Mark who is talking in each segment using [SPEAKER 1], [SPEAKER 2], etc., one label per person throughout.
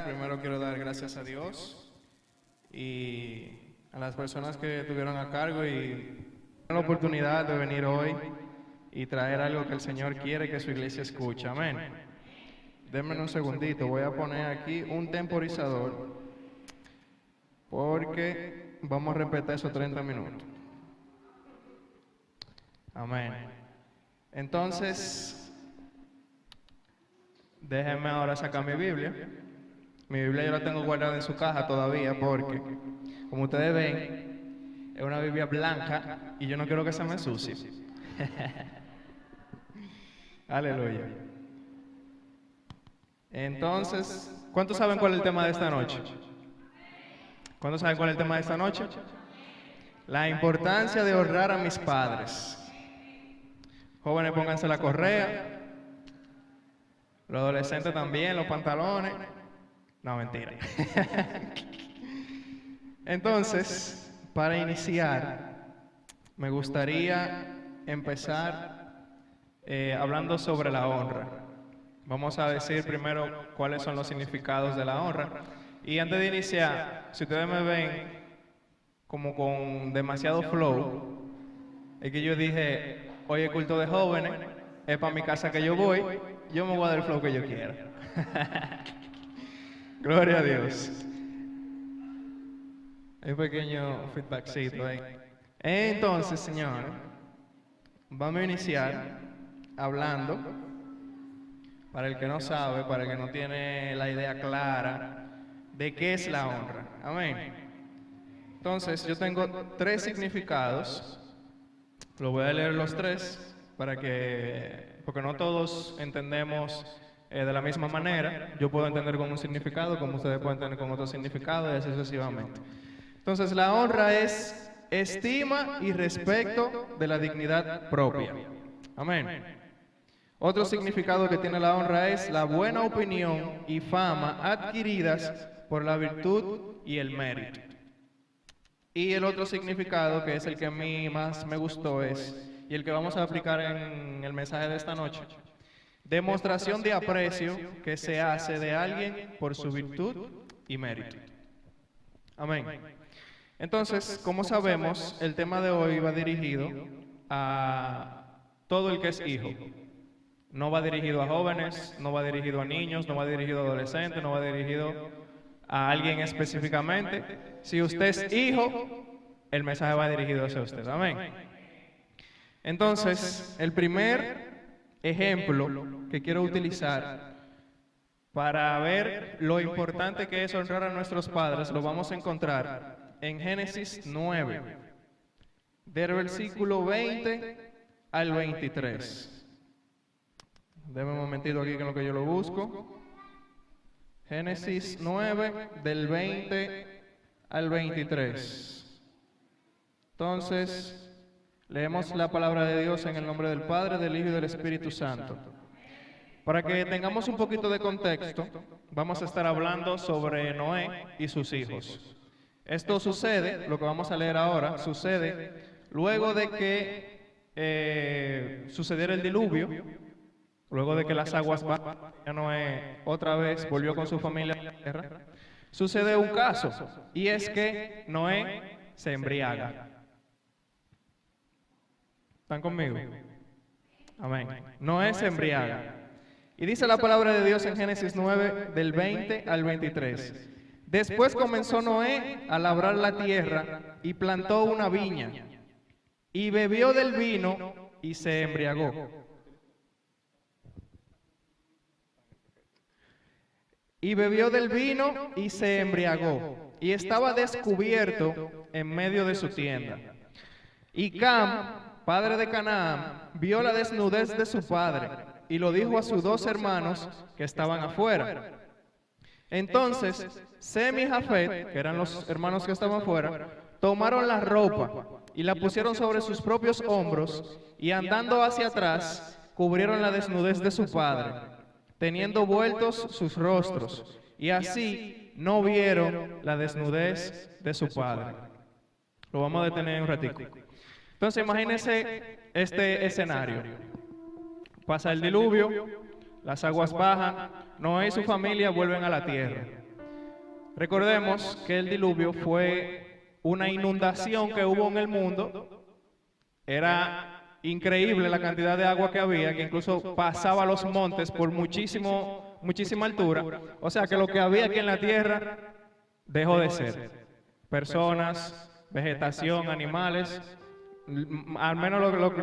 [SPEAKER 1] Primero quiero dar gracias a Dios y a las personas que estuvieron a cargo y la oportunidad de venir hoy y traer algo que el Señor quiere que su iglesia escuche. Amén. Denme un segundito, voy a poner aquí un temporizador porque vamos a repetir esos 30 minutos. Amén. Entonces, déjenme ahora sacar mi Biblia. Mi Biblia yo la tengo guardada en su caja todavía porque, como ustedes ven, es una Biblia blanca y yo no quiero que se me ensucie. Aleluya. Entonces, ¿cuántos saben cuál es el tema de esta noche? ¿Cuántos saben cuál es el tema de esta noche? La importancia de honrar a mis padres. Jóvenes, pónganse la correa. Los adolescentes también, los pantalones. No, mentira. Entonces, para iniciar, me gustaría empezar hablando sobre la honra. Vamos a decir primero cuáles son los significados de la honra. Y antes de iniciar, si ustedes me ven como con demasiado flow, es que yo dije, hoy es culto de jóvenes, es para mi casa que yo voy, yo me voy a dar el flow que yo quiera. Gloria a Dios. Hay un pequeño feedbackcito ahí. Entonces, Señor, vamos a iniciar hablando, para el que no sabe, para el que no tiene la idea clara, de qué es la honra. Amén. Entonces, yo tengo tres significados. Lo voy a leer los tres, porque no todos entendemos de la misma manera. Yo puedo entender con un significado, como ustedes pueden entender con otro significado, y así sucesivamente. Entonces, la honra es estima y respeto de la dignidad propia. Amén. Otro significado que tiene la honra es la buena opinión y fama adquiridas por la virtud y el mérito. Y el otro significado, que es el que a mí más me gustó, y el que vamos a aplicar en el mensaje de esta noche: demostración de aprecio que se hace de alguien por su virtud y mérito. Amén. Entonces, como sabemos, el tema de hoy va dirigido a todo el que es hijo. No va dirigido a jóvenes, no va dirigido a niños, no va dirigido a adolescentes, no va dirigido a alguien específicamente. Si usted es hijo, el mensaje va dirigido hacia usted. Amén. Entonces, el primer ejemplo que quiero utilizar para ver lo importante que es honrar a nuestros padres lo vamos a encontrar en Génesis 9, del versículo 20 al 23. Deme un momentito aquí que en lo que yo lo busco. Génesis 9, del 20 al 23. Entonces, leemos la palabra de Dios en el nombre del Padre, del Hijo y del Espíritu Santo. Para que tengamos un poquito de contexto, vamos a estar hablando sobre Noé y sus hijos. Esto sucede, lo que vamos a leer ahora, sucede luego de que sucediera el diluvio, luego de que las aguas bajan, Noé otra vez volvió con su familia a la tierra. Sucede un caso, y es que Noé se embriaga. ¿Están conmigo? Amén. Noé se embriaga. Y dice la palabra de Dios en Génesis 9, del 20 al 23. Después comenzó Noé a labrar la tierra y plantó una viña, y bebió del vino y se embriagó. Y bebió del vino y se embriagó, y estaba descubierto en medio de su tienda. Y Cam, padre de Canaán, vio la desnudez de su padre, y lo dijo a sus dos hermanos que estaban afuera. Entonces, Sem y Jafet, que eran los hermanos que estaban afuera, tomaron la ropa y la pusieron sobre sus propios hombros, y andando hacia atrás, cubrieron la desnudez de su padre, teniendo vueltos sus rostros, y así no vieron la desnudez de su padre. Lo vamos a detener un ratico. Entonces, imagínense este escenario. Pasa el diluvio, las aguas bajan, Noé y su familia vuelven a la tierra. Recordemos que el diluvio fue una inundación que hubo en el mundo. Era increíble la cantidad de agua que había, que incluso pasaba los montes por muchísima altura. O sea que lo que había aquí en la tierra dejó de ser. Personas, vegetación, animales, al menos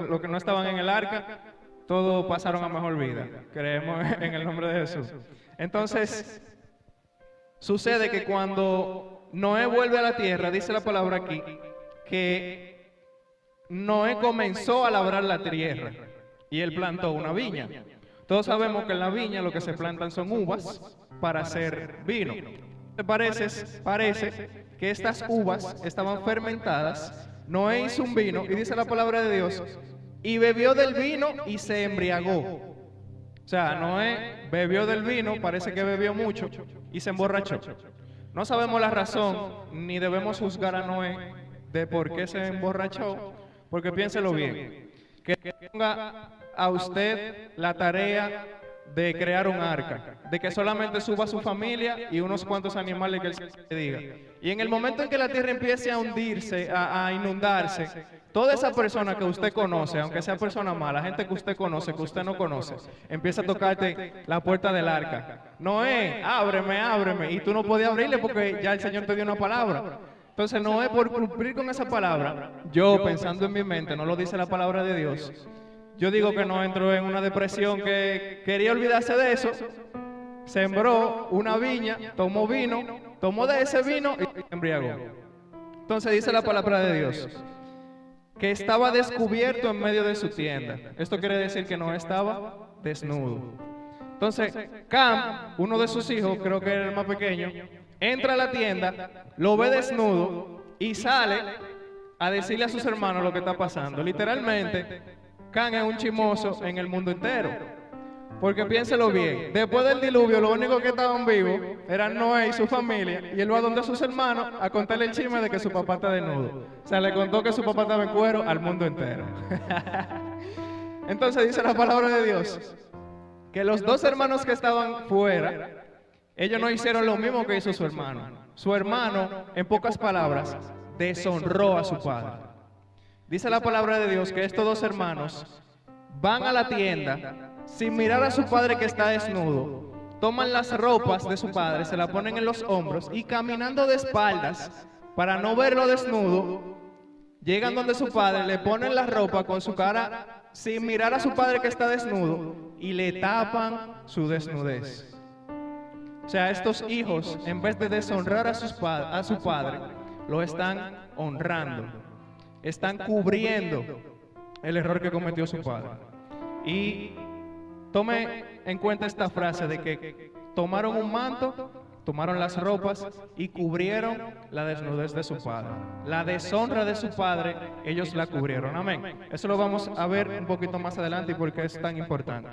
[SPEAKER 1] lo que no estaban en el arca, todos pasaron a mejor vida. Creemos en el nombre de Jesús. Entonces, sucede que cuando Noé vuelve a la tierra, dice la palabra aquí, que Noé comenzó a labrar la tierra y él plantó una viña. Todos sabemos que en la viña lo que se plantan son uvas para hacer vino. Parece que estas uvas estaban fermentadas. Noé hizo un vino y dice la palabra de Dios, y bebió del vino y se embriagó. O sea, Noé bebió del vino, parece que bebió mucho y se emborrachó. No sabemos la razón, ni debemos juzgar a Noé de por qué se emborrachó, porque piénselo bien, que ponga a usted la tarea de crear un arca, de que solamente suba su familia y unos cuantos animales que él se diga. Y en el momento en que la tierra empiece a hundirse, a inundarse, toda esa persona que usted conoce, aunque sea persona mala, gente que usted conoce, que usted no conoce, empieza a tocarte la puerta del arca. Noé, ábreme, ábreme. Y tú no podías abrirle porque ya el Señor te dio una palabra. Entonces Noé, por cumplir con esa palabra, yo pensando en mi mente, no lo dice la palabra de Dios, yo digo que no entró en una depresión, que quería olvidarse de eso, sembró una viña, tomó vino, tomó de ese vino y se embriagó. Entonces dice la palabra de Dios, que estaba descubierto en medio de su tienda. Esto quiere decir que no estaba desnudo. Entonces, Cam, uno de sus hijos, creo que era el más pequeño, entra a la tienda, lo ve desnudo y sale a decirle a sus hermanos lo que está pasando. Literalmente, Cam es un chismoso en el mundo entero. Porque piénselo bien, después del diluvio, los únicos que estaban vivos eran Noé y su familia, y él va donde sus hermanos a contarle el chisme de que su papá está desnudo. O sea, le contó que su papá estaba en cuero al mundo entero. Entonces dice la palabra de Dios, que los dos hermanos que estaban fuera, ellos no hicieron lo mismo que hizo su hermano. Su hermano, en pocas palabras, deshonró a su padre. Dice la palabra de Dios que estos dos hermanos van a la tienda sin mirar a su padre que está desnudo, toman las ropas de su padre, se la ponen en los hombros y caminando de espaldas para no verlo desnudo, llegan donde su padre, le ponen la ropa con su cara sin mirar a su padre que está desnudo y le tapan su desnudez. O sea, estos hijos, en vez de deshonrar a su padre, lo están honrando, están cubriendo el error que cometió su padre. Y tome en cuenta esta frase de que tomaron un manto, tomaron las ropas y cubrieron la desnudez de su padre. La deshonra de su padre, ellos la cubrieron. Amén. Eso lo vamos a ver un poquito más adelante y por qué es tan importante.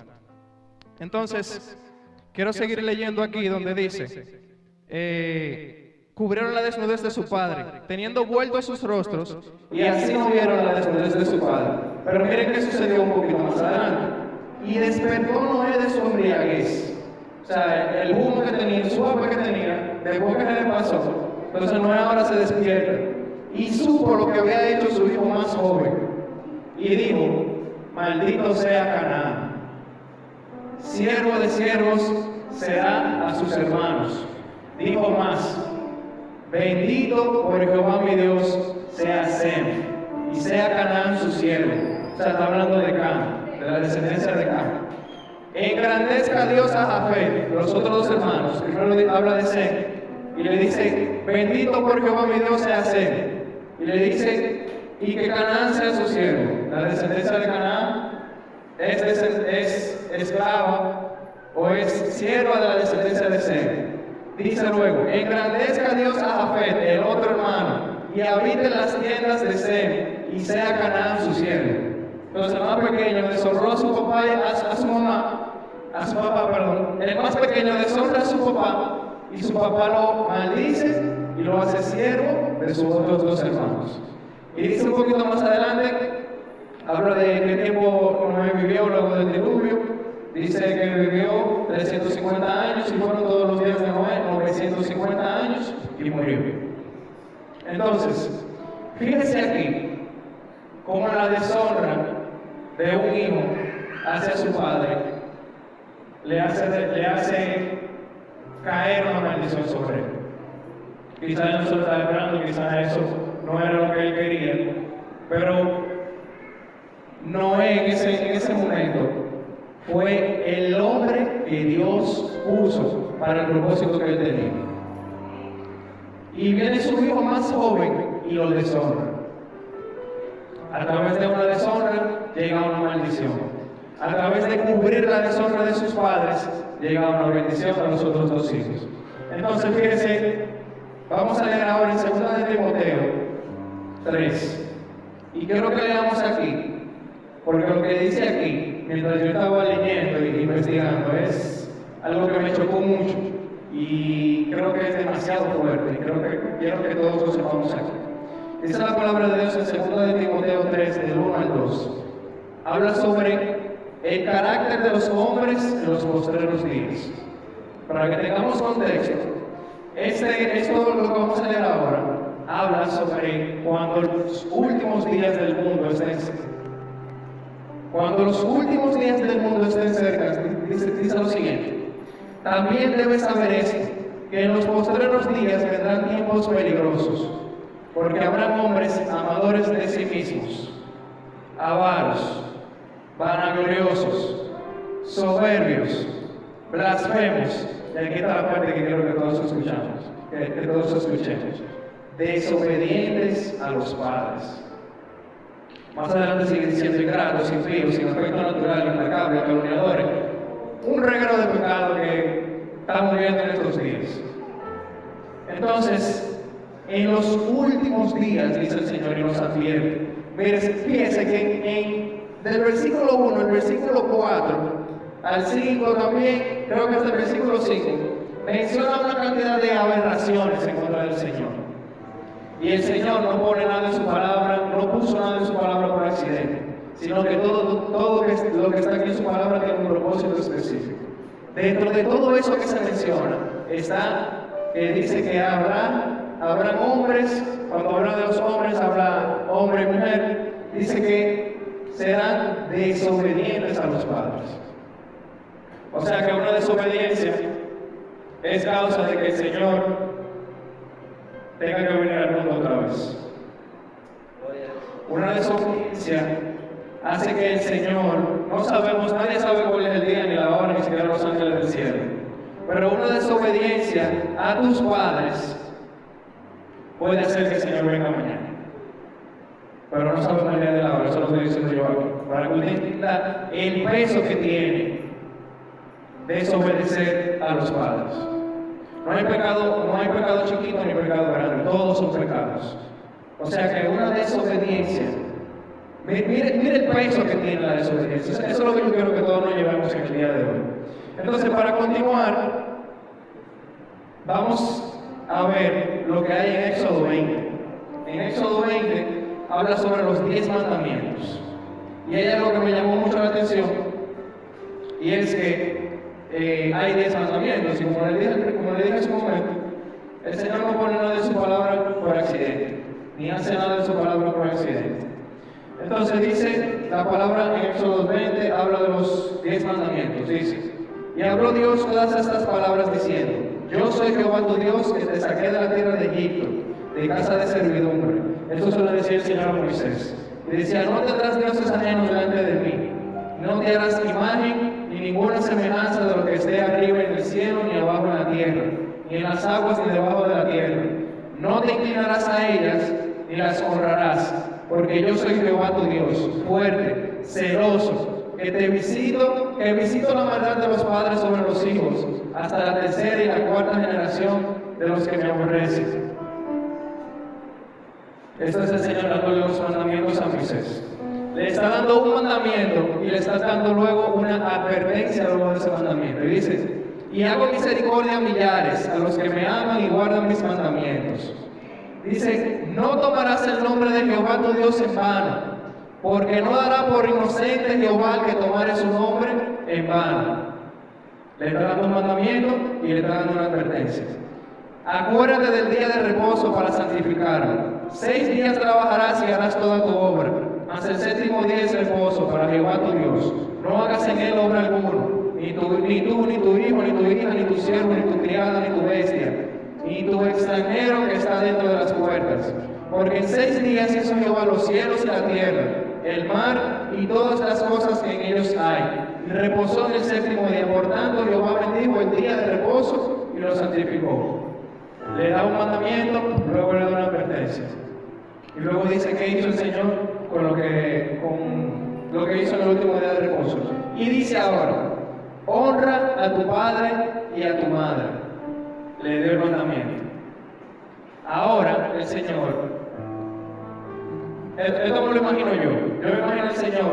[SPEAKER 1] Entonces, quiero seguir leyendo aquí donde dice, cubrieron la desnudez de su padre, teniendo vueltos sus rostros, y así no vieron la desnudez de su padre. Pero miren qué sucedió un poquito más adelante. Y despertó Noé de su embriaguez. O sea, el humo que tenía, el suave que tenía, después que se le pasó. Entonces Noé ahora se despierta y supo lo que había hecho su hijo más joven. Y dijo, maldito sea Canaán. Siervo de siervos será a sus hermanos. Dijo más, bendito por Jehová mi Dios sea Sem, y sea Canaán su siervo. O sea, está hablando de Cam, de la descendencia de Cam. Engrandezca a Dios a Jafet, los otros dos hermanos. Primero habla de Sem y le dice, bendito por Jehová mi Dios sea Sem. Y le dice, y que Canaán sea su siervo. La descendencia de Canaán es esclava o es sierva de la descendencia de Sem. Dice luego, engrandezca a Dios a Jafet, el otro hermano, y habite en las tiendas de Sem, y sea Canaán su siervo. Entonces el más pequeño deshonró a su papá y a su mamá, a su papá, perdón. El más pequeño deshonra a su papá y su papá lo maldice y lo hace siervo de sus otros dos hermanos. Y dice un poquito más adelante, habla de qué tiempo Noé vivió luego del diluvio. dice que vivió 350 años y fueron todos los días de Noé 950 años y murió. Entonces, fíjese aquí cómo la deshonra de un hijo hacia su padre le hace caer una maldición sobre él. Quizás él no se lo estaba esperando, quizás eso no era lo que él quería, pero Noé en ese momento fue el hombre que Dios puso para el propósito que él tenía. Y viene su hijo más joven y lo deshonra. A través de una deshonra llega una maldición. A través de cubrir la deshonra de sus padres llega una bendición a los otros dos hijos. Entonces fíjense, vamos a leer ahora en 2 de Timoteo 3. Y quiero que leamos aquí, porque lo que dice aquí, mientras yo estaba leyendo e investigando, es algo que me chocó mucho y creo que es demasiado fuerte y quiero que todos lo sepamos aquí. Dice la palabra de Dios en 2 de Timoteo 3, del 1 al 2. Habla sobre el carácter de los hombres en los postreros días. Para que tengamos contexto, esto lo que vamos a leer ahora habla sobre cuando los últimos días del mundo estén cerca. Cuando los últimos días del mundo estén cerca, dice lo siguiente: también debes saber esto, que en los postreros días vendrán tiempos peligrosos, porque habrán hombres amadores de sí mismos, avaros, vanagloriosos, soberbios, blasfemos. Y aquí está la parte que quiero que todos escuchemos, desobedientes a los padres. Más adelante sigue diciendo ingratos, impíos, sin afecto natural, implacables, calumniadores. Un reguero de pecado que estamos viviendo en estos días. Entonces, en los últimos días, dice el Señor y nos advierte. Fíjense que del versículo 1 al versículo 4 al 5 también, creo que hasta el versículo 5, menciona una cantidad de aberraciones en contra del Señor. Y el Señor no pone nada en su palabra, no puso nada en su palabra por accidente, sino que todo lo que está aquí en su palabra tiene un propósito específico. Dentro de todo eso que se menciona, está que dice que habrán hombres, cuando habla de los hombres, habla hombre y mujer, dice que serán desobedientes a los padres. O sea que una desobediencia es causa de que el Señor tenga que venir al mundo otra vez. Una desobediencia hace que el Señor, no sabemos, nadie sabe cuál es el día ni la hora, ni siquiera los ángeles del cielo. Pero una desobediencia a tus padres puede hacer que el Señor venga mañana. Pero no sabemos el día de la hora, eso lo estoy diciendo yo aquí. Para que usted entienda el peso que tiene desobedecer a los padres. No hay pecado chiquito ni pecado grande, todos son pecados. O sea que una desobediencia, mire el peso que tiene la desobediencia. Eso es lo que yo quiero que todos nos llevemos en el día de hoy. Entonces, para continuar, vamos a ver lo que hay en Éxodo 20. En Éxodo 20 habla sobre los 10 mandamientos. Y hay algo que me llamó mucho la atención, y es que hay 10 mandamientos, y como le dije en su momento, el Señor no pone nada de su palabra por accidente, ni hace nada de su palabra por accidente. Entonces dice la palabra en Éxodo 20, habla de los 10 mandamientos, dice: y habló Dios todas estas palabras diciendo: yo soy Jehová tu Dios, que te saqué de la tierra de Egipto, de casa de servidumbre. Esto se lo decía el Señor a Moisés. Y decía: no tendrás dioses ajenos delante de mí, no te harás imagen ni ninguna semejanza de lo que esté arriba en el cielo, ni abajo en la tierra, ni en las aguas, ni debajo de la tierra. No te inclinarás a ellas, ni las honrarás, porque yo soy Jehová tu Dios, fuerte, celoso, que visito la maldad de los padres sobre los hijos, hasta la tercera y la cuarta generación de los que me aborrecen. Esto es el Señor dándole los mandamientos a Moisés. Le está dando un mandamiento y le está dando luego una advertencia luego de ese mandamiento. Y dice: y hago misericordia a millares, a los que me aman y guardan mis mandamientos. Dice: no tomarás el nombre de Jehová tu Dios en vano, porque no dará por inocente Jehová el que tomare su nombre en vano. Le está dando un mandamiento y le está dando una advertencia. Acuérdate del día de reposo para santificarlo. 6 días trabajarás y harás toda tu obra, mas el 7º día es reposo para Jehová tu Dios. No hagas en él obra alguna, ni tú, ni tu hijo, ni tu hija, ni tu siervo, ni tu criada, ni tu bestia, ni tu extranjero que está dentro de las puertas. Porque en 6 días hizo Jehová los cielos y la tierra, el mar y todas las cosas que en ellos hay. Y reposó en el 7º día. Por tanto, Jehová bendijo el día de reposo y lo santificó. Le da un mandamiento, luego le da una advertencia. Y luego dice qué hizo el Señor con lo que hizo en el último día de reposo. Y dice ahora, honra a tu padre y a tu madre. Le dio el mandamiento. Ahora el Señor, esto me lo imagino yo me imagino al Señor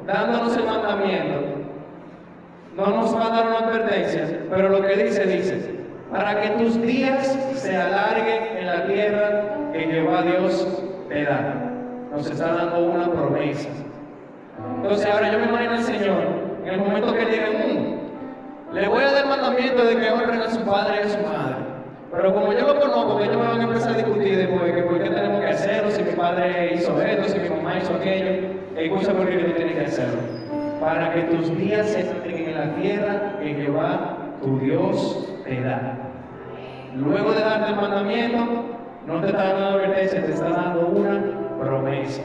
[SPEAKER 1] dándonos el mandamiento. No nos va a dar una advertencia, pero lo que dice, para que tus días se alarguen en la tierra que Jehová Dios te da. Nos está dando una promesa. Entonces ahora yo me imagino al Señor, en el momento que diga, le voy a dar el mandamiento de que honren a su padre y a su madre. Pero como yo lo conozco, que ellos me van a empezar a discutir después que por qué tenemos que hacerlo, si mi padre hizo esto, si mi mamá hizo aquello, excusa por qué tú tienes que hacerlo. Para que tus días se alarguen en la tierra que Jehová tu Dios te da. Luego de darte el mandamiento, no te está dando advertencia, te está dando una promesa.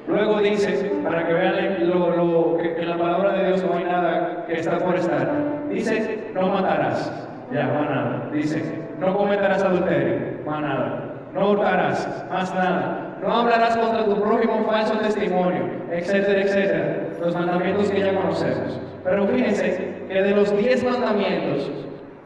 [SPEAKER 1] Luego dice, para que vean que en la palabra de Dios no hay nada que está por estar. Dice, no matarás. Ya, más nada. Dice, no cometerás adulterio. Más nada. No hurtarás. Más nada. No hablarás contra tu prójimo falso testimonio, etcétera, etcétera. Los mandamientos que ya conocemos. Pero fíjense que de los 10 mandamientos,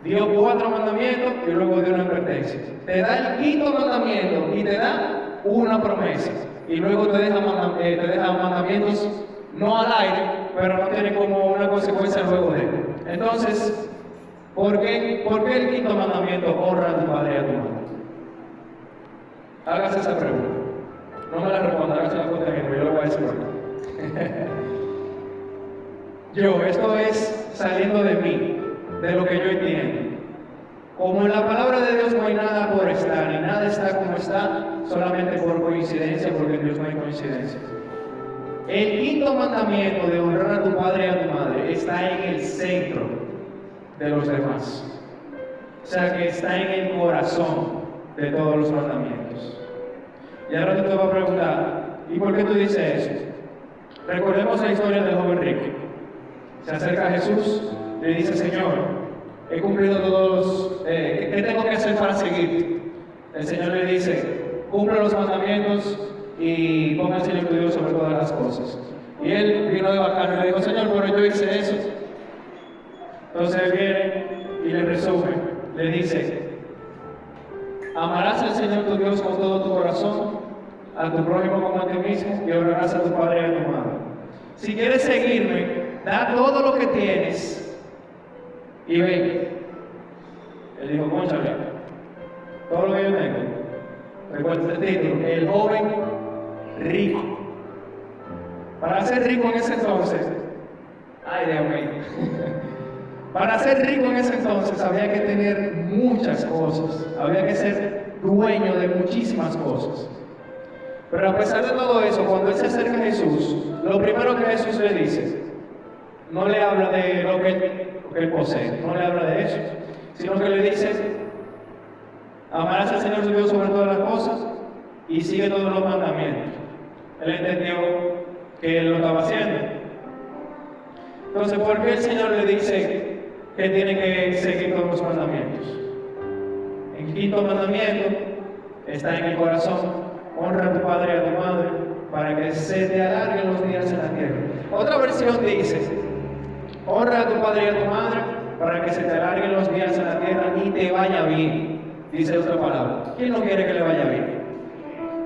[SPEAKER 1] dio 4 mandamientos y luego dio una advertencia. Te da el 5.º mandamiento y te da una promesa. Y luego te deja mandamientos no al aire, pero no tiene como una consecuencia luego de él. Entonces, ¿por qué el 5.º mandamiento? Honra a tu padre y a tu madre. Hágase esa pregunta. No me la responda, hágase la pregunta que yo lo voy a decir ahorita. Esto es saliendo de mí, de lo que yo entiendo. Como en la palabra de Dios no hay nada por estar, y nada está como está, solamente por coincidencia, porque en Dios no hay coincidencia. El 5.º mandamiento de honrar a tu padre y a tu madre está en el centro de los demás. O sea que está en el corazón de todos los mandamientos. Y ahora te voy a preguntar, ¿y por qué tú dices eso? Recordemos la historia del joven rico. Se acerca a Jesús, le dice, Señor, he cumplido todos, ¿qué tengo que hacer para seguirte? El Señor le dice, cumple los mandamientos y ponga al Señor tu Dios sobre todas las cosas. Y él vino de bacano y le dijo, Señor, pero yo hice eso. Entonces él viene y le resume, le dice, amarás al Señor tu Dios con todo tu corazón, a tu prójimo como a ti mismo, y honrarás a tu padre y a tu madre. Si quieres seguirme, da todo lo que tienes y ven. Él dijo, cónchale, todo lo que yo tengo. Recuerda el título, el joven rico. Para ser rico en ese entonces, ay Dios mío, para ser rico en ese entonces había que tener muchas cosas, había que ser dueño de muchísimas cosas. Pero a pesar de todo eso, cuando él se acerca a Jesús, lo primero que Jesús le dice, no le habla de lo que él posee, no le habla de eso, sino que le dice, amarás al Señor tu Dios sobre todas las cosas y sigue todos los mandamientos. Él entendió que él lo estaba haciendo. Entonces, ¿por qué el Señor le dice que tiene que seguir todos los mandamientos? El 5.º mandamiento está en el corazón. Honra a tu padre y a tu madre para que se te alarguen los días en la tierra. Otra versión dice, honra a tu padre y a tu madre para que se te alarguen los días en la tierra y te vaya bien. Dice otra palabra. ¿Quién no quiere que le vaya bien?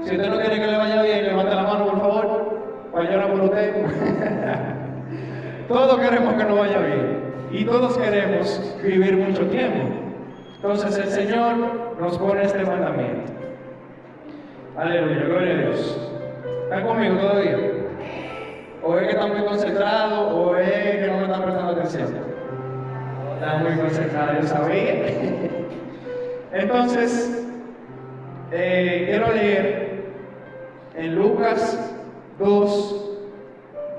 [SPEAKER 1] Si usted no quiere que le vaya bien, levante la mano, por favor, para llorar por usted. Todos queremos que nos vaya bien y todos queremos vivir mucho tiempo. Entonces el Señor nos pone este mandamiento. Aleluya, gloria a Dios. ¿Están conmigo todavía? ¿O es que están muy concentrados? ¿O es que no me están prestando atención? Están muy concentrados, yo sabía. Entonces, quiero leer en Lucas 2,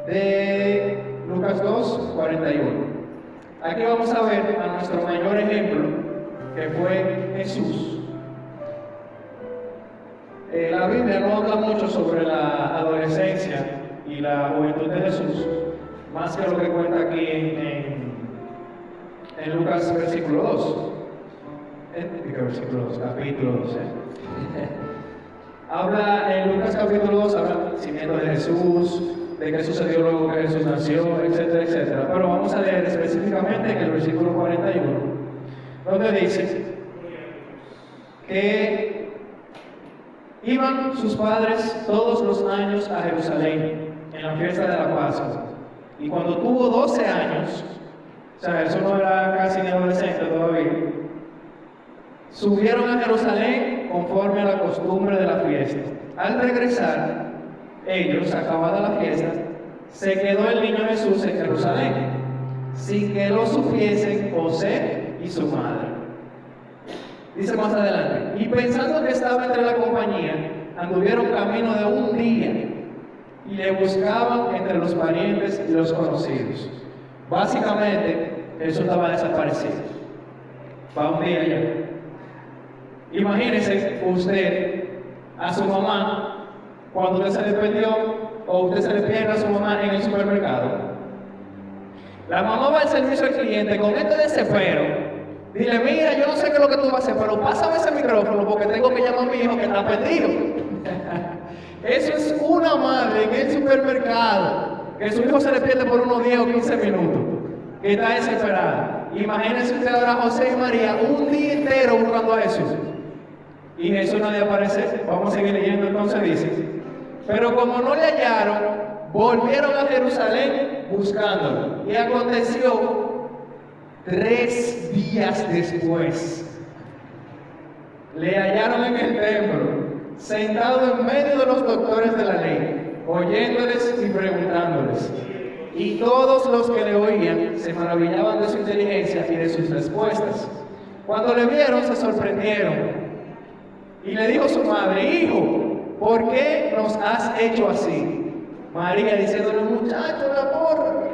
[SPEAKER 1] de Lucas 2, 41. Aquí vamos a ver a nuestro mayor ejemplo, que fue Jesús. La Biblia no habla mucho sobre la adolescencia y la juventud de Jesús, más que lo que cuenta aquí en Lucas versículo 2. Versículo 2, capítulo 2. Habla en Lucas capítulo 2, habla del nacimiento de Jesús, de qué sucedió luego que Jesús nació, etcétera, etcétera. Pero vamos a leer específicamente en el versículo 41, donde dice que iban sus padres todos los años a Jerusalén en la fiesta de la Pascua. Y cuando tuvo 12 años, o sea, eso no era casi ni adolescente todavía, subieron a Jerusalén conforme a la costumbre de la fiesta. Al regresar, ellos, acabada la fiesta, se quedó el niño Jesús en Jerusalén, sin que lo supiesen José y su madre. Dice más adelante, y pensando que estaba entre la compañía, anduvieron camino de un día y le buscaban entre los parientes y los conocidos. Básicamente, Jesús estaba desaparecido. Va un día ya. Imagínese usted a su mamá cuando usted se le perdió o usted se le pierde a su mamá en el supermercado. La mamá va al servicio al cliente con este desespero. Dile, mira, yo no sé qué es lo que tú vas a hacer, pero pásame ese micrófono porque tengo que llamar a mi hijo que está perdido. Eso es una madre en el supermercado, que su hijo se le pierde por unos 10 o 15 minutos, que está desesperada. Imagínense usted ahora a José y María un día entero buscando a Jesús. Y Jesús no le aparece. Vamos a seguir leyendo, entonces dice, pero como no le hallaron, volvieron a Jerusalén buscándolo. Y aconteció 3 días después, le hallaron en el templo, sentado en medio de los doctores de la ley, oyéndoles y preguntándoles. Y todos los que le oían se maravillaban de su inteligencia y de sus respuestas. Cuando le vieron, se sorprendieron. Y le dijo su madre, hijo, ¿por qué nos has hecho así? María diciéndole, muchacho, mi amor,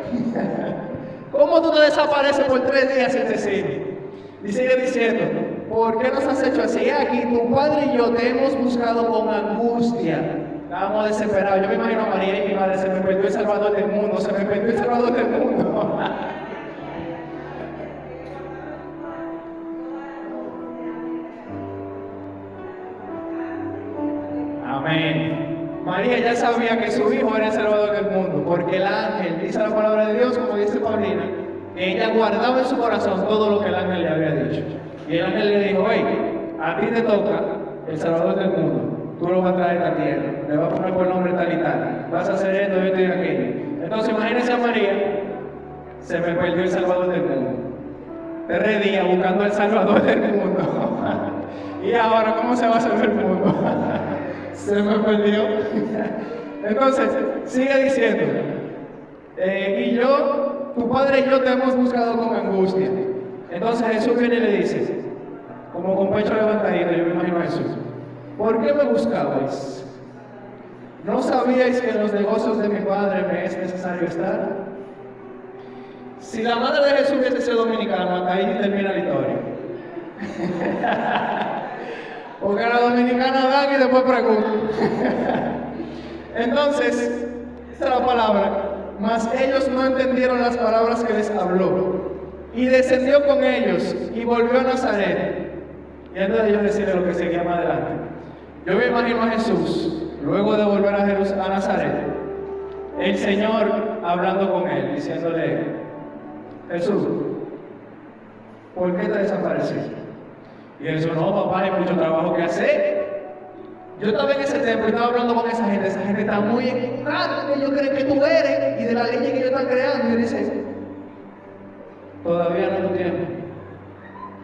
[SPEAKER 1] ¿cómo tú te desapareces por 3 días sin decir? Y sigue diciendo, ¿por qué nos has hecho así? Aquí tu padre y yo te hemos buscado con angustia. Estábamos desesperados. Yo me imagino a María y mi madre, se me perdió el Salvador del mundo, se me perdió el Salvador del mundo. Amén. María ya sabía que su hijo era el Salvador del mundo, porque el ángel, dice la palabra de Dios, como dice Paulina, que ella guardaba en su corazón todo lo que el ángel le había dicho. Y el ángel le dijo, hey, a ti te toca el Salvador del mundo, tú lo vas a traer a esta tierra, le vas a poner por nombre tal y tal, vas a hacer esto, esto y aquello. Entonces imagínense a María, se me perdió el Salvador del mundo. 3 días buscando el Salvador del mundo. Y ahora, ¿cómo se va a salvar el mundo? Se me perdió. Entonces, sigue diciendo, y yo, tu padre y yo te hemos buscado con angustia. Entonces Jesús viene y le dice, como con pecho levantadito, yo me imagino a Jesús, ¿por qué me buscabais? ¿No sabíais que en los negocios de mi padre me es necesario estar? Si la madre de Jesús hubiese sido dominicana, hasta ahí termina la historia. Porque a la dominicana dan y después preguntan. Entonces, esta es la palabra, mas ellos no entendieron las palabras que les habló. Y descendió con ellos y volvió a Nazaret. Y antes de ellos decirle lo que seguía más adelante, yo me imagino a Jesús, luego de volver a Nazaret, el Señor hablando con él, diciéndole, Jesús, ¿por qué te desapareciste? Y él dijo, no, papá, hay mucho trabajo que hacer. Yo estaba en ese templo y estaba hablando con esa gente está muy equivocada, que ellos creen que tú eres y de la ley que ellos están creando. Y él dice, todavía no es tu tiempo.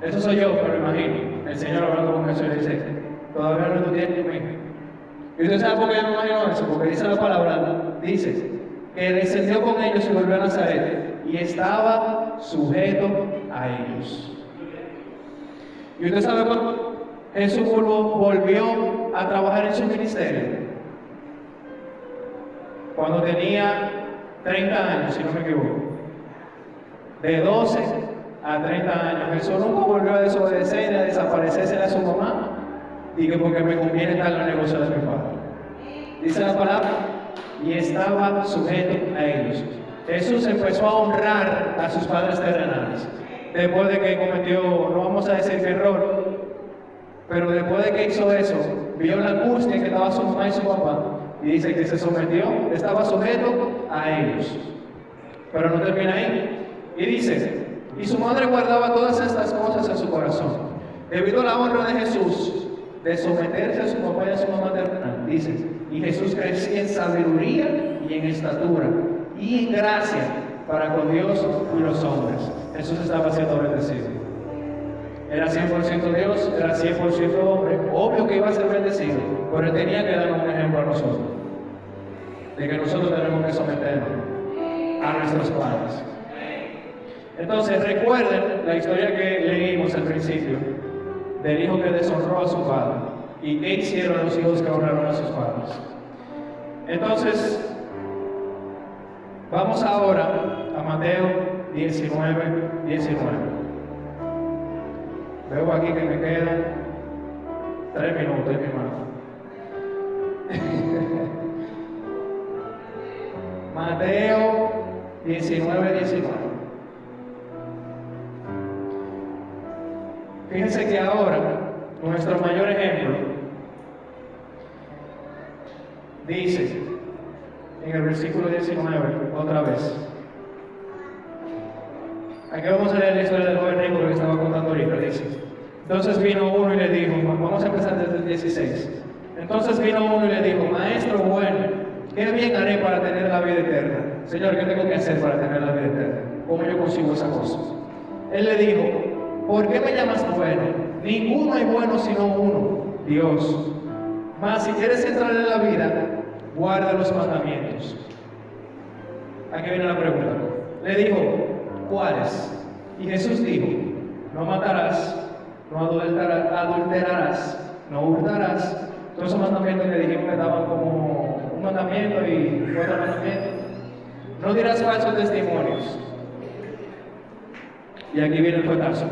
[SPEAKER 1] Eso soy yo, pero imagino. El Señor hablando con Jesús y dice, todavía no es tu tiempo, hijo. Y usted sabe por qué yo me imagino eso, porque dice la palabra, dice
[SPEAKER 2] que descendió con ellos y volvió a Nazaret, y estaba sujeto a ellos. Y usted sabe cuando Jesús volvió a trabajar en su ministerio, cuando tenía 30 años, si no me equivoco. De 12 a 30 años. Jesús nunca volvió a desobedecer y a desaparecerse a su mamá, y que porque me conviene estar en el negocio de mi padre. Dice la palabra, y estaba sujeto a ellos. Jesús empezó a honrar a sus padres terrenales. Después de que cometió, no vamos a decir que error, pero después de que hizo eso, vio la angustia que estaba su mamá y su papá, y dice que se sometió, estaba sujeto a ellos. Pero no termina ahí. Y dice, y su madre guardaba todas estas cosas en su corazón. Debido a la honra de Jesús, de someterse a su papá y a su mamá terrenal, dice, y Jesús crecía en sabiduría y en estatura y en gracia para con Dios y los hombres. Jesús estaba siendo bendecido. Era 100% Dios, era 100% hombre. Obvio que iba a ser bendecido, pero él tenía que darnos un ejemplo a nosotros, de que nosotros tenemos que someternos a nuestros padres. Entonces recuerden la historia que leímos al principio del hijo que deshonró a su padre. ¿Y qué hicieron los hijos que honraron a sus padres? Entonces, vamos ahora a Mateo 19. Veo aquí que me quedan 3 minutos, mi hermano. Mateo 19. Fíjense que ahora nuestro mayor ejemplo dice en el versículo 19, otra vez. Aquí vamos a leer la historia del joven rico que estaba contando ahorita. Dice: entonces vino uno y le dijo, vamos a empezar desde el 16. Entonces vino uno y le dijo, maestro bueno, ¿qué bien haré para tener la vida eterna? Señor, ¿qué tengo que hacer para tener la vida eterna? ¿Cómo yo consigo esa cosa? Él le dijo, ¿por qué me llamas bueno? Ninguno hay bueno sino uno, Dios. Mas si quieres entrar en la vida, guarda los mandamientos. Aquí viene la pregunta. Le dijo, ¿cuáles? Y Jesús dijo, no matarás, no adulterarás, no hurtarás. Todos esos mandamientos que dijimos que estaban como un mandamiento y otro mandamiento. No dirás falsos testimonios. Y aquí viene el fuetazo.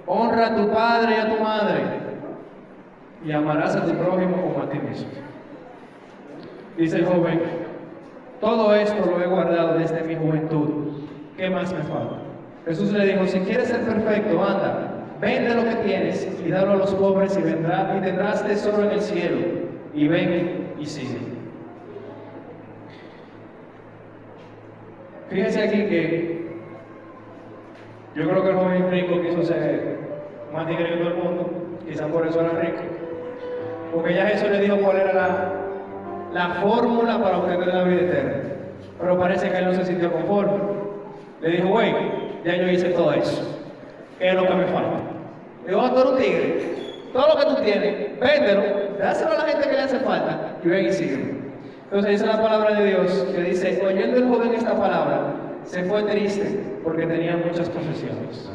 [SPEAKER 2] Honra a tu padre y a tu madre, y amarás a tu prójimo como a ti mismo. Dice el joven, todo esto lo he guardado desde mi juventud. ¿Qué más me falta? Jesús le dijo, si quieres ser perfecto, anda, vende lo que tienes y dalo a los pobres y tendrás tesoro en el cielo. Y ven y sigue. Fíjense aquí que yo creo que el joven rico quiso ser más tigre que todo el mundo, quizás por eso era rico. Porque ya Jesús le dijo cuál era la fórmula para obtener la vida eterna. Pero parece que él no se sintió conforme. Le dijo, güey, ya yo hice todo eso. ¿Qué es lo que me falta? Le dijo, tú eres un tigre. Todo lo que tú tienes, véndelo, dáselo a la gente que le hace falta y ven y sigue. Entonces dice la palabra de Dios que dice, oyendo el joven esta palabra, se fue triste porque tenía muchas posesiones.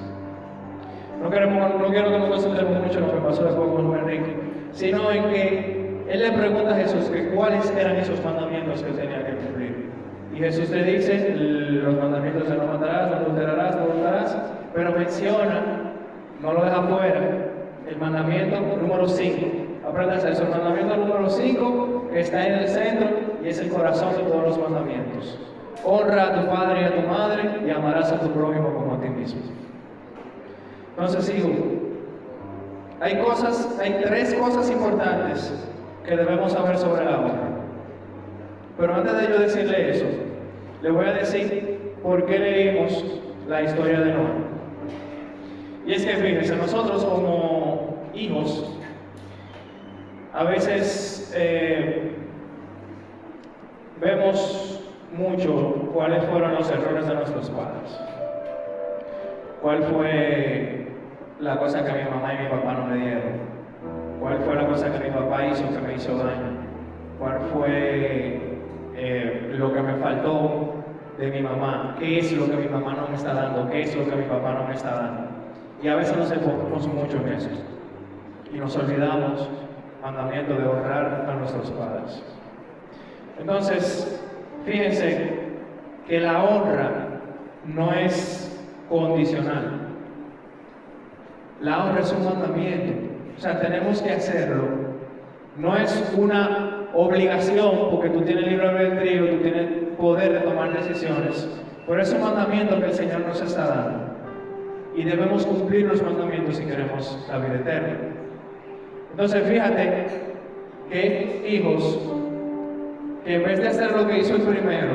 [SPEAKER 2] No quiero que nos concentremos mucho en lo que pasó después con el joven rico, sino en que él le pregunta a Jesús que cuáles eran esos mandamientos que tenía que cumplir. Y Jesús le dice los mandamientos de no matarás, no adulterarás, no hurtarás, pero menciona, no lo deja fuera, el mandamiento número 5. Apréndase eso, el mandamiento número 5 que está en el centro y es el corazón de todos los mandamientos. Honra a tu padre y a tu madre y amarás a tu prójimo como a ti mismo. Entonces, hijo, hay 3 cosas importantes que debemos saber sobre la honra. Pero antes de yo decirle eso, le voy a decir por qué leímos la historia de Noé. Y es que fíjense, nosotros como hijos, a veces vemos mucho cuáles fueron los errores de nuestros padres. ¿Cuál fue la cosa que mi mamá y mi papá no me dieron? ¿Cuál fue la cosa que mi papá hizo que me hizo daño? ¿Cuál fue lo que me faltó de mi mamá, qué es lo que mi mamá no me está dando, qué es lo que mi papá no me está dando. Y a veces nos enfocamos mucho en eso y nos olvidamos mandamiento de honrar a nuestros padres. Entonces, fíjense que la honra no es condicional. La honra es un mandamiento, o sea, tenemos que hacerlo. No es una obligación porque tú tienes libre albedrío, tú tienes poder de tomar decisiones, pero es un mandamiento que el Señor nos está dando y debemos cumplir los mandamientos si queremos la vida eterna. Entonces, fíjate que hijos que en vez de hacer lo que hizo el primero,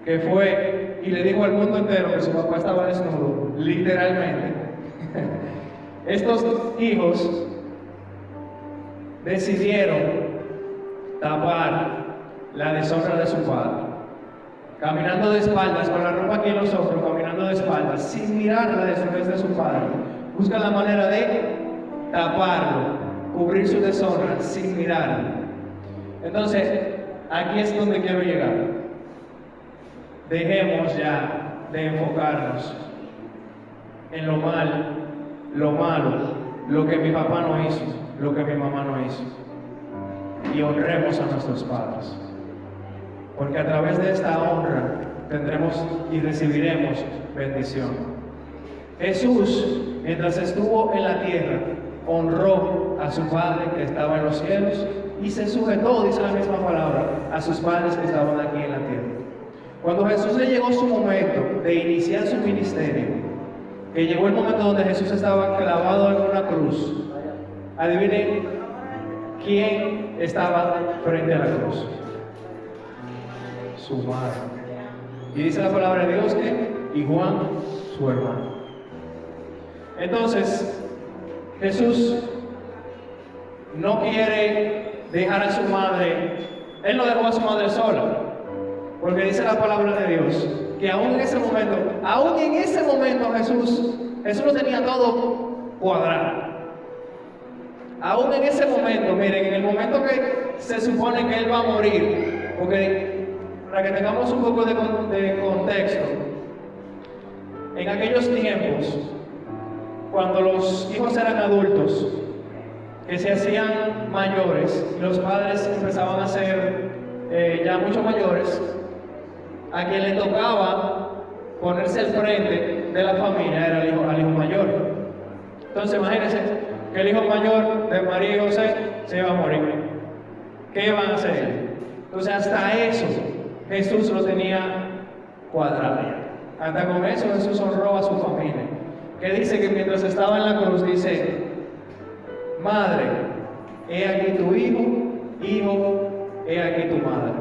[SPEAKER 2] que fue y le dijo al mundo entero que su papá estaba desnudo, literalmente, estos hijos decidieron tapar la deshonra de su padre, caminando de espaldas, con la ropa aquí en los hombros, caminando de espaldas, sin mirar la deshonra de su padre. Buscan la manera de taparlo, cubrir su deshonra, sin mirarlo. Entonces, aquí es donde quiero llegar. Dejemos ya de enfocarnos en lo malo, lo que mi papá no hizo, lo que mi mamá no hizo, y honremos a nuestros padres, porque a través de esta honra tendremos y recibiremos bendición. Jesús, mientras estuvo en la tierra, honró a su Padre que estaba en los cielos y se sujetó, dice la misma palabra, a sus padres que estaban aquí en la tierra. Cuando Jesús le llegó su momento de iniciar su ministerio, que llegó el momento donde Jesús estaba clavado en una cruz, adivinen quién estaba frente a la cruz. Su madre. Y dice la palabra de Dios que, y Juan, su hermano. Entonces, Jesús no quiere dejar a su madre, Él no dejó a su madre sola, porque dice la palabra de Dios que aún en ese momento Jesús lo tenía todo cuadrado. Aún en ese momento, miren, en el momento que se supone que Él va a morir, porque para que tengamos un poco de contexto, en aquellos tiempos, cuando los hijos eran adultos, que se hacían mayores y los padres empezaban a ser ya mucho mayores, a quien le tocaba ponerse al frente de la familia era al hijo mayor. Entonces imagínense que el hijo mayor de María y José se iba a morir. ¿Qué van a hacer? Entonces hasta eso Jesús lo tenía cuadrado. Hasta con eso Jesús honró a su familia. Que dice que mientras estaba en la cruz dice: madre, he aquí tu hijo, hijo, he aquí tu madre.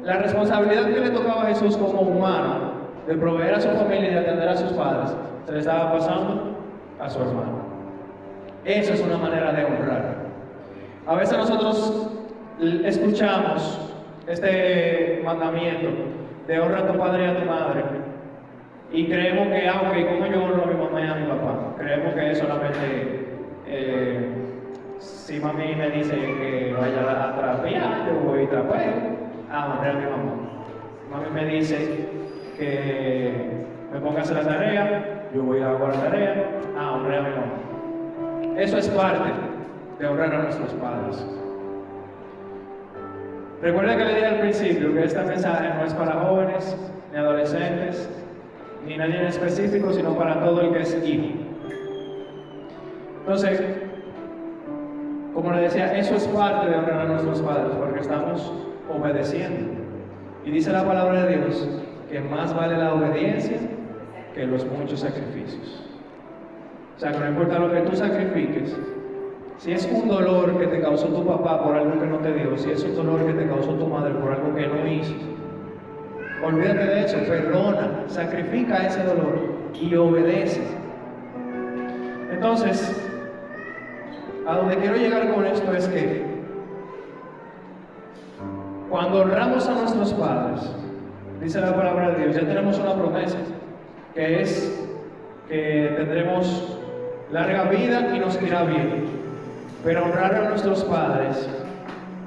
[SPEAKER 2] La responsabilidad que le tocaba a Jesús como humano de proveer a su familia y de atender a sus padres se le estaba pasando a su hermano. Eso es una manera de honrar. A veces nosotros escuchamos este mandamiento de honra a tu padre y a tu madre y creemos que, aunque como yo honro a mi mamá y a mi papá, creemos que es solamente si mami me dice que vaya a trapear, yo voy a trapear a honrar a mi mamá. Mami me dice que me ponga a hacer la tarea, yo voy a hacer la tarea a honrar a mi mamá. Eso es parte de honrar a nuestros padres. Recuerda que le dije al principio que este mensaje no es para jóvenes, ni adolescentes, ni nadie en específico, sino para todo el que es hijo. Entonces, como le decía, eso es parte de honrar a nuestros padres, porque estamos obedeciendo. Y dice la palabra de Dios que más vale la obediencia que los muchos sacrificios. O sea, que no importa lo que tú sacrifiques, si es un dolor que te causó tu papá por algo que no te dio, si es un dolor que te causó tu madre por algo que no hizo, olvídate de eso, perdona, sacrifica ese dolor y obedece. Entonces, a donde quiero llegar con esto es que cuando honramos a nuestros padres, dice la palabra de Dios, ya tenemos una promesa, que es que tendremos larga vida y nos irá bien. Pero honrar a nuestros padres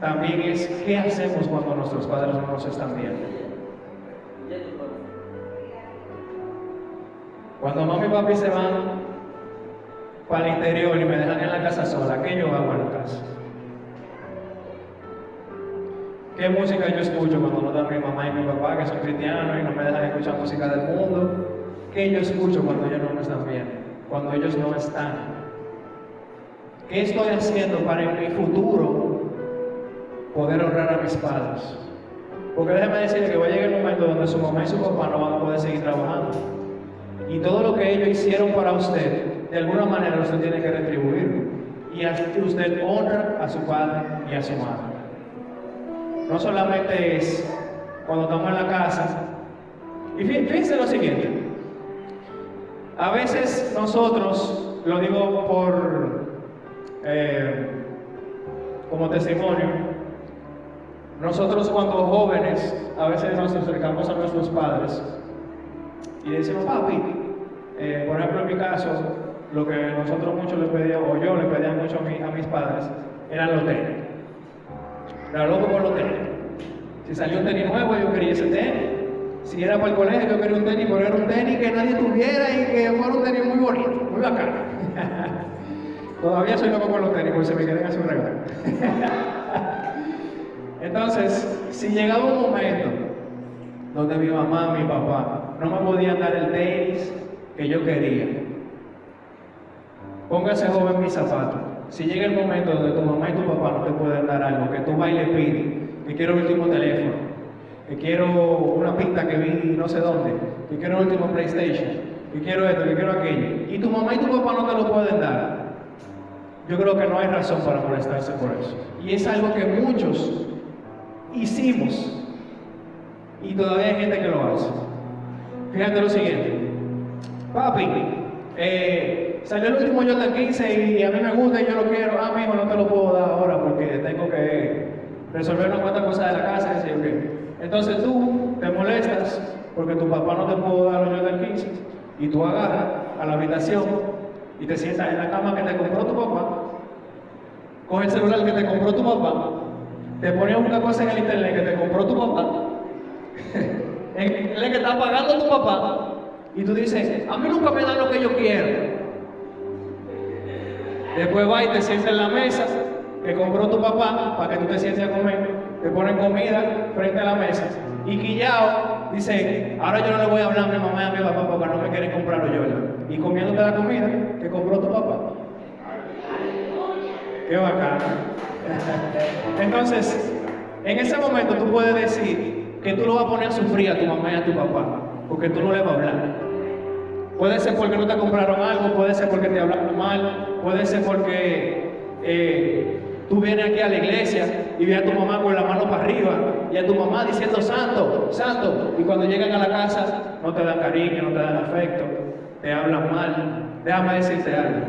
[SPEAKER 2] también es qué hacemos cuando nuestros padres no nos están viendo. Cuando mami y papi se van para el interior y me dejan en la casa sola, ¿qué yo hago en la casa? ¿Qué música yo escucho cuando no están mi mamá y mi papá, que son cristianos y no me dejan escuchar música del mundo? ¿Qué yo escucho cuando ellos no me están viendo? Cuando ellos no están. ¿Qué estoy haciendo para en mi futuro poder honrar a mis padres? Porque déjeme decirle que va a llegar el momento donde su mamá y su papá no van a poder seguir trabajando. Y todo lo que ellos hicieron para usted, de alguna manera usted tiene que retribuirlo. Y así usted honra a su padre y a su madre. No solamente es cuando estamos en la casa. Y fíjense lo siguiente. A veces nosotros, lo digo como testimonio, nosotros cuando jóvenes, a veces nos acercamos a nuestros padres y decimos, papi, por ejemplo en mi caso, lo que nosotros mucho le pedíamos, o yo le pedía mucho a mis padres, eran los tenis. Era loco con los tenis. Si salió un tenis nuevo, yo quería ese tenis. Si era para el colegio, yo quería un tenis, pero era un tenis que nadie tuviera y que fuera un tenis muy bonito, muy bacano. Todavía soy loco con los tenis, porque se me quieren hacer un regalo. Entonces, si llegaba un momento donde mi mamá, mi papá, no me podían dar el tenis que yo quería, póngase joven mis zapatos. Si llega el momento donde tu mamá y tu papá no te pueden dar algo, que tú vas y le pides, que quiero el último teléfono, que quiero una pinta que vi no sé dónde, que quiero el último PlayStation, que quiero esto, que quiero aquello, y tu mamá y tu papá no te lo pueden dar, yo creo que no hay razón para molestarse por eso. Y es algo que muchos hicimos, y todavía hay gente que lo hace. Fíjate lo siguiente, papi, salió el último Jordan 15 y a mí me gusta y yo lo quiero. Ah, mijo, no te lo puedo dar ahora porque tengo que resolver unas cuantas cosas de la casa. Y decir, okay. Entonces tú te molestas porque tu papá no te pudo dar los Jordan 15 y tú agarras a la habitación y te sientas en la cama que te compró tu papá, coges el celular que te compró tu papá, te pones una cosa en el internet que te compró tu papá, en el internet que está pagando tu papá, y tú dices, a mí nunca me dan lo que yo quiero. Después va y te sientas en la mesa que compró tu papá para que tú te sientes a comer, te ponen comida frente a la mesa, y quillao dice, ahora yo no le voy a hablar a mi mamá y a mi papá porque no me quieren comprar los Jordan. Y comiéndote la comida que compró tu papá. Qué bacano. Entonces, en ese momento tú puedes decir que tú lo vas a poner a sufrir a tu mamá y a tu papá, porque tú no le vas a hablar. Puede ser porque no te compraron algo, puede ser porque te hablaron mal, puede ser porque tú vienes aquí a la iglesia y ves a tu mamá con la mano para arriba y a tu mamá diciendo santo, santo, y cuando llegan a la casa no te dan cariño, no te dan afecto, te hablan mal. Déjame decirte algo,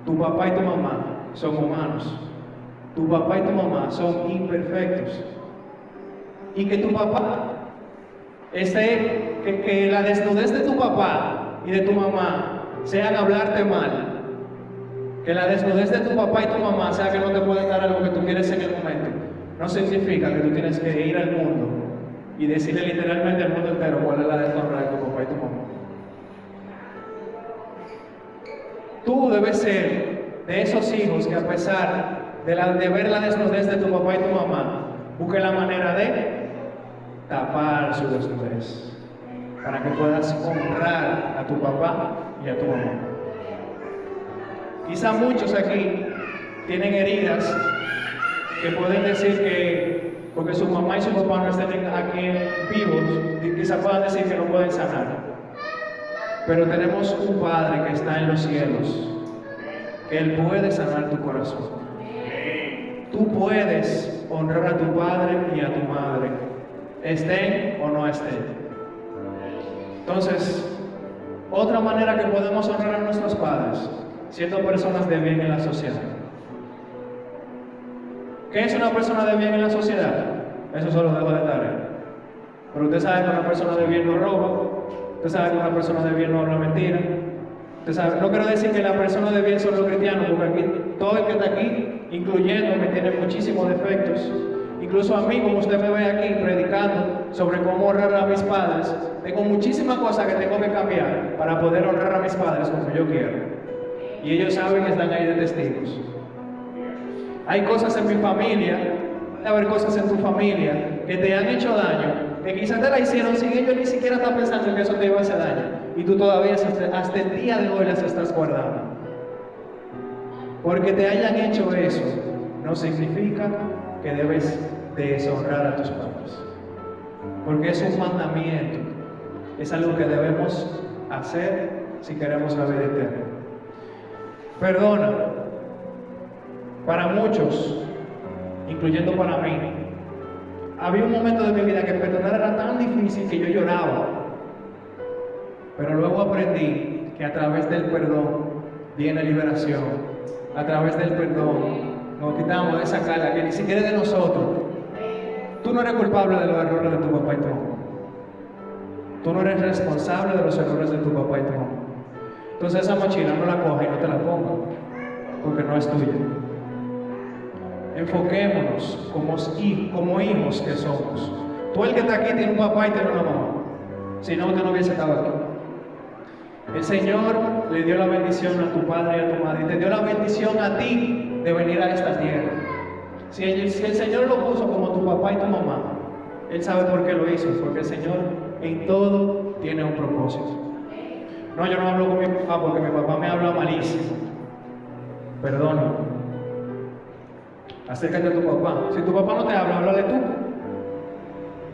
[SPEAKER 2] tu papá y tu mamá son humanos, tu papá y tu mamá son imperfectos, y que tu papá que la desnudez de tu papá y de tu mamá sean hablarte mal, que la desnudez de tu papá y tu mamá sea que no te pueden dar algo que tú quieres en el momento, no significa que tú tienes que ir al mundo y decirle literalmente al mundo entero cuál es la deshonra de tu papá y tu mamá. Tú debes ser de esos hijos que a pesar de ver la desnudez de tu papá y tu mamá, busque la manera de tapar su desnudez, para que puedas honrar a tu papá y a tu mamá. Quizá muchos aquí tienen heridas que pueden decir que porque su mamá y su papá no estén aquí vivos, quizá puedan decir que no pueden sanar. Pero tenemos un Padre que está en los cielos, que Él puede sanar tu corazón. Tú puedes honrar a tu padre y a tu madre, estén o no estén. Entonces, otra manera que podemos honrar a nuestros padres, siendo personas de bien en la sociedad. ¿Qué es una persona de bien en la sociedad? Eso solo dejo de tarea. Pero usted sabe que una persona de bien no roba, usted sabe que una persona de bien no habla mentira, Entonces, no quiero decir que las personas de bien son los cristianos, porque aquí, todo el que está aquí, incluyéndome, tiene muchísimos defectos. Incluso a mí, como usted me ve aquí predicando sobre cómo honrar a mis padres, tengo muchísimas cosas que tengo que cambiar para poder honrar a mis padres como yo quiero. Y ellos saben que están ahí de testigos. Hay cosas en mi familia, puede haber cosas en tu familia que te han hecho daño, que quizás te la hicieron sin ellos ni siquiera estar pensando que eso te iba a hacer daño. Y tú todavía hasta el día de hoy las estás guardando. Porque te hayan hecho eso, no significa que debes deshonrar a tus padres. Porque es un mandamiento. Es algo que debemos hacer si queremos la vida eterna. Perdona. Para muchos, incluyendo para mí, había un momento de mi vida que perdonar era tan difícil que yo lloraba. Pero luego aprendí que a través del perdón viene liberación. A través del perdón nos quitamos de esa carga que ni siquiera es de nosotros. Tú no eres culpable de los errores de tu papá y tu mamá. Tú no eres responsable de los errores de tu papá y tu mamá. Entonces esa mochila no la cojas y no te la pongas, porque no es tuya. Enfoquémonos como hijos que somos. Tú el que está aquí tiene un papá y tiene una mamá. Si no, usted no hubiese estado aquí. El Señor le dio la bendición a tu padre y a tu madre. Y te dio la bendición a ti de venir a esta tierra. Si el Señor lo puso como tu papá y tu mamá, Él sabe por qué lo hizo. Porque el Señor en todo tiene un propósito. No, yo no hablo con mi papá porque mi papá me habla malísimo. Perdóname. Acércate a tu papá. Si tu papá no te habla, háblale tú.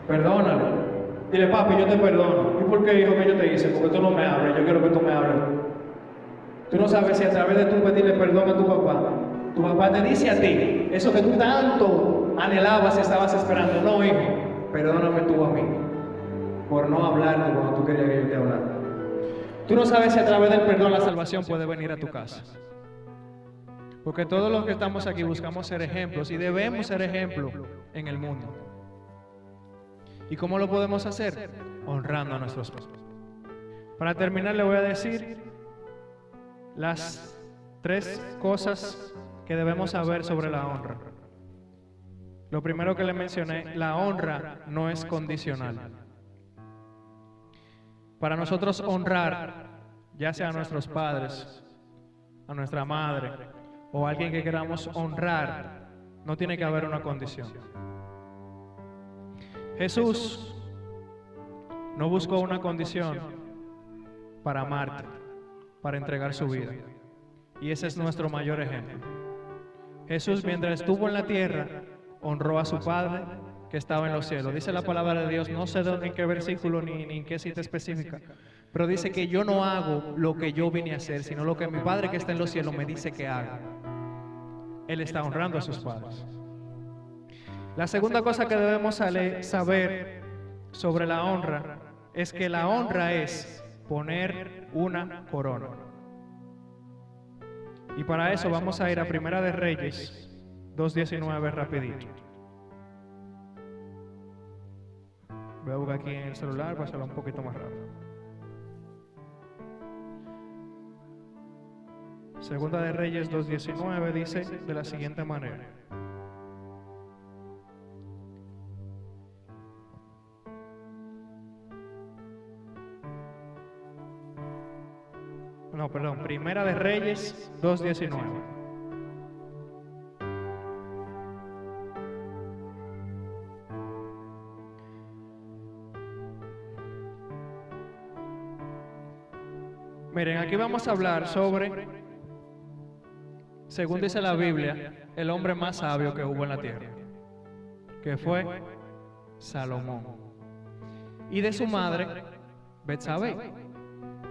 [SPEAKER 2] Perdónale. Dile, papi, yo te perdono. ¿Y por qué, hijo, que yo te hice? Porque tú no me hablas. Yo quiero que tú me hables. Tú no sabes si a través de tú pedirle perdón a tu papá te dice a ti eso que tú tanto anhelabas y estabas esperando. No, hijo, perdóname tú a mí por no hablarte cuando tú querías que yo te hablara. Tú no sabes si a través del perdón la salvación puede venir a tu casa. Porque todos los que estamos aquí buscamos ser ejemplos y debemos ser ejemplos en el mundo. ¿Y cómo lo podemos hacer? Honrando a nuestros padres. Para terminar, le voy a decir las 3 cosas que debemos saber sobre la honra. Lo primero que le mencioné, la honra no es condicional. Para nosotros honrar, ya sea a nuestros padres, a nuestra madre, o alguien que queramos honrar, no tiene que haber una condición. Jesús no buscó una condición para amarte, para entregar su vida. Y ese es nuestro mayor ejemplo. Jesús, mientras estuvo en la tierra, honró a su Padre que estaba en los cielos. Dice la palabra de Dios, no sé en qué versículo ni en qué cita específica, pero dice que yo no hago lo que yo vine a hacer, sino lo que mi Padre que está en los cielos me dice que haga. Él está honrando a sus padres. La segunda cosa que debemos saber sobre la honra es que la honra es poner una corona. Y para eso vamos a ir a Primera de Reyes 2:19 rapidito. Voy a buscar aquí en el celular para hacerlo un poquito más rápido. Segunda de Reyes 2:19 dice de la siguiente manera. No, perdón, Primera de Reyes 2:19. Miren, aquí vamos a hablar sobre, según dice la Biblia, el hombre más sabio que hubo en la tierra, que fue Salomón, y de su madre, Betsabé,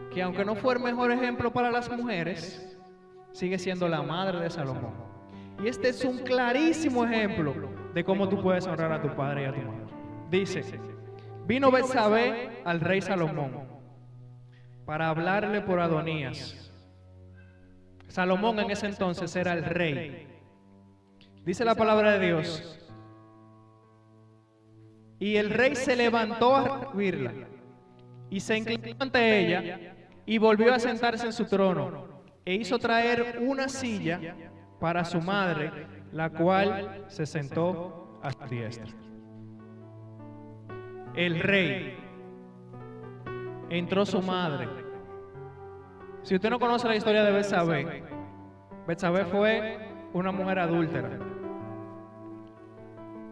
[SPEAKER 2] que aunque no fue el mejor ejemplo para las mujeres, sigue siendo la madre de Salomón. Y este es un clarísimo ejemplo de cómo tú puedes honrar a tu padre y a tu madre. Dice, vino Betsabé al rey Salomón para hablarle por Adonías. Salomón en ese entonces era el rey. Dice la palabra de Dios, y el rey se levantó a servirla y se inclinó ante ella
[SPEAKER 1] y volvió a sentarse en su trono, e hizo traer una silla para su madre, la cual se sentó a su diestra. El rey, entró su madre. Si usted no conoce la historia de Betsabé, Betsabé fue una mujer adúltera.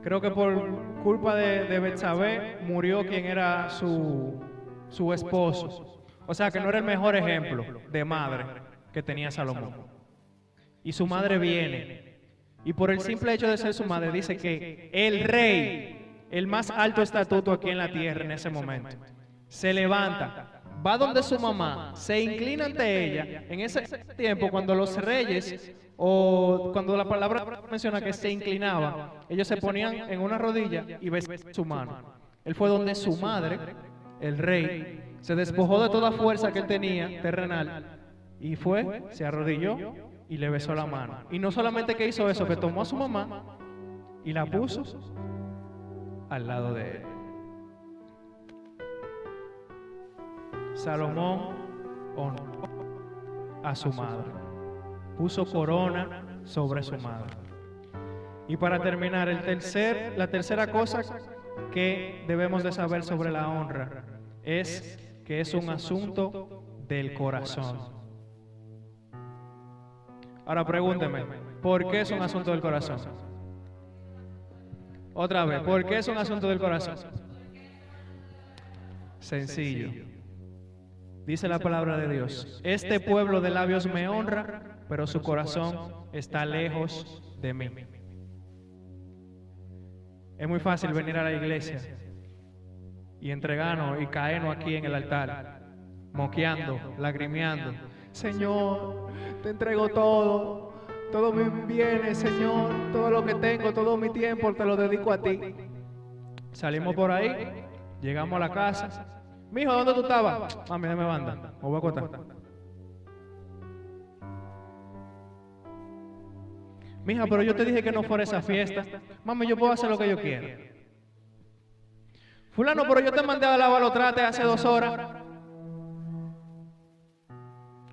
[SPEAKER 1] Creo que por culpa de Betsabé murió quien era su esposo. O sea que no era el mejor ejemplo de madre que tenía Salomón. Y su madre viene. Y por el simple hecho de ser su madre dice que el rey, el más alto estatuto aquí en la tierra en ese momento, se levanta, va donde su mamá, se inclina ante ella. En ese tiempo, cuando los reyes, o cuando la palabra menciona que se inclinaba, ellos se ponían en una rodilla y besaban su mano. Él fue donde su madre, el rey, se despojó de toda fuerza que él tenía terrenal y fue, se arrodilló y le besó la mano. Y no solamente que hizo eso, que tomó a su mamá y la puso al lado de él. Salomón honró a su madre, puso corona sobre su madre. Y para terminar, la tercera cosa que debemos de saber sobre la honra es que es un asunto del corazón. Ahora pregúnteme, ¿por qué es un asunto del corazón? Otra vez, ¿por qué es un asunto del corazón? Sencillo. Dice la palabra de Dios: este pueblo de labios me honra, pero su corazón está lejos de mí. Es muy fácil venir a la iglesia y entregarnos y caernos aquí en el altar, moqueando, lagrimeando. Señor, te entrego todo, todos mis bienes, Señor, todo lo que tengo, todo mi tiempo te lo dedico a ti. Salimos por ahí, llegamos a la casa. Mijo, ¿dónde tú estabas? Mami, déjame banda, me voy a acostar. Mija, pero yo te dije que no fuera esa fiesta. Mami, yo puedo hacer lo que yo quiera. Fulano, pero yo te mandé a lavar los trastes hace 2 horas.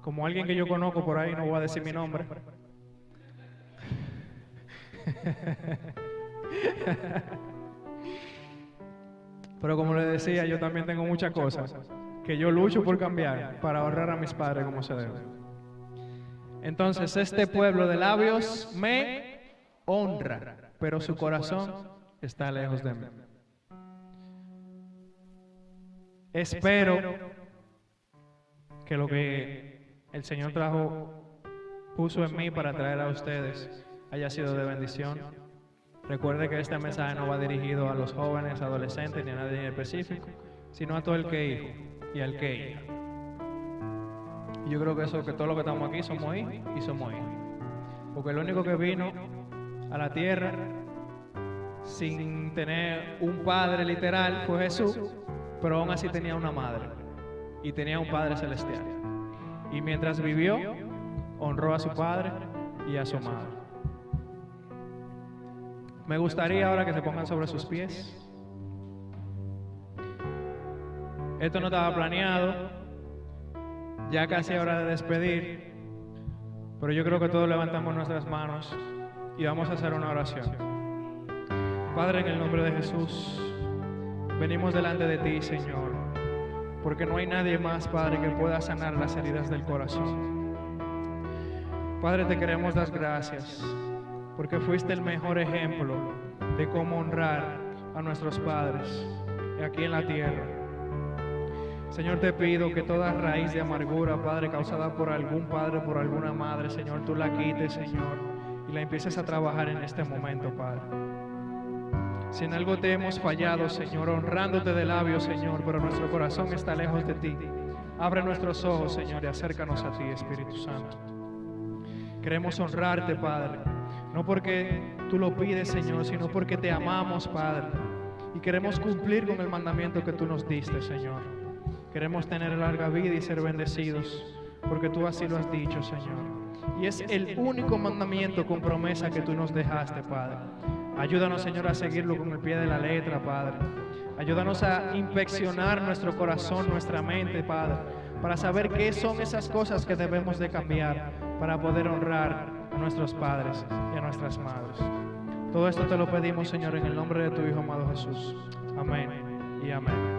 [SPEAKER 1] Como alguien que yo conozco por ahí, no voy a decir mi nombre. Pero como les decía, yo también tengo muchas cosas que yo lucho por cambiar para honrar a mis padres como se debe. Entonces, este pueblo de labios me honra, pero su corazón está lejos de mí. Espero que lo que el Señor puso en mí para traer a ustedes haya sido de bendición. Recuerde que este mensaje no va dirigido a los jóvenes, adolescentes, ni a nadie en específico, sino a todo el que es hijo y al que es hija. Y yo creo que todos los que estamos aquí somos hijos y somos hijos. Porque el único que vino a la tierra sin tener un padre literal fue Jesús, pero aún así tenía una madre y tenía un Padre celestial. Y mientras vivió, honró a su padre y a su madre. Me gustaría ahora que se pongan sobre sus pies. Esto no estaba planeado, ya casi es hora de despedir, pero yo creo que todos levantamos nuestras manos y vamos a hacer una oración. Padre, en el nombre de Jesús, venimos delante de ti, Señor, porque no hay nadie más, Padre, que pueda sanar las heridas del corazón. Padre, te queremos dar gracias, porque fuiste el mejor ejemplo de cómo honrar a nuestros padres aquí en la tierra. Señor, te pido que toda raíz de amargura, Padre, causada por algún padre, por alguna madre, Señor, tú la quites, Señor, y la empieces a trabajar en este momento, Padre. Si en algo te hemos fallado, Señor, honrándote de labios, Señor, pero nuestro corazón está lejos de ti, abre nuestros ojos, Señor, y acércanos a ti, Espíritu Santo. Queremos honrarte, Padre, no porque tú lo pides, Señor, sino porque te amamos, Padre, y queremos cumplir con el mandamiento que tú nos diste, Señor. Queremos tener larga vida y ser bendecidos, porque tú así lo has dicho, Señor. Y es el único mandamiento con promesa que tú nos dejaste, Padre. Ayúdanos, Señor, a seguirlo con el pie de la letra, Padre. Ayúdanos a inspeccionar nuestro corazón, nuestra mente, Padre, para saber qué son esas cosas que debemos de cambiar para poder honrar a nuestros padres y a nuestras madres. Todo esto te lo pedimos, Señor, en el nombre de tu Hijo amado Jesús. Amén y amén.